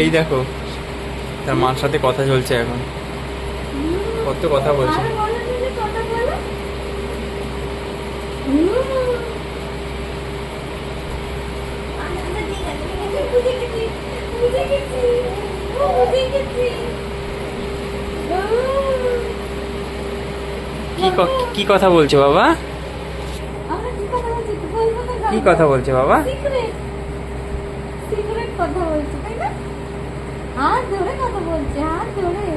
এই দেখো তার মার সাথে কথা চলছে এখন, কত কথা বলছে। কি কথা বলছে বাবা? কি কথা বলছে বাবা? কথা বলছে তাই না? হাত ধরে কথা বলছে, হাত ধরে।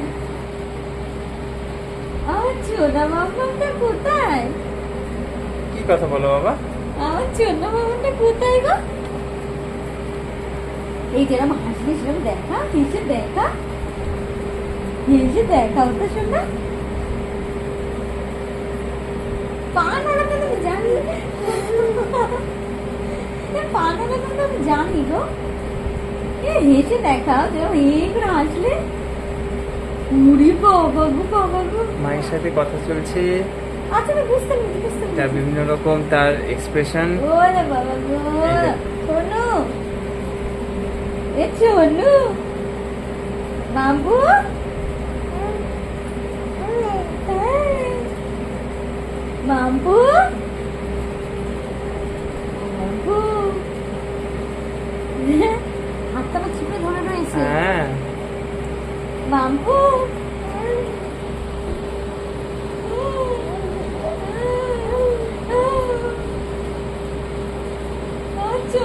আমার ছোনা মামাটা কোথায়? কি কথা বলো বাবা? আমার ছোনা মামাটা কোথায় গো? এই যেরকম হাসলে সেরকম দেখা, হেসে দেখা, হেসে দেখা ওটা শোনা। পা নাড়াতে আমি জানি, পা নাড়াতে আমি জানি গো। হেসে দেখা, করে হাসলে। উড়ি বাবা গো, বাবা গো। মায়ের সাথে কথা চলছে, আচ্ছা আমি বুঝতে পেরেছি। তার বিভিন্ন রকম তার এক্সপ্রেশন। ওরে বাবা গো, শোনো এ শোনো বাবু, বাবু, বাবু, হাতটা আমার চিপে ধরে রয়েছে। হ্যাঁ বাবু।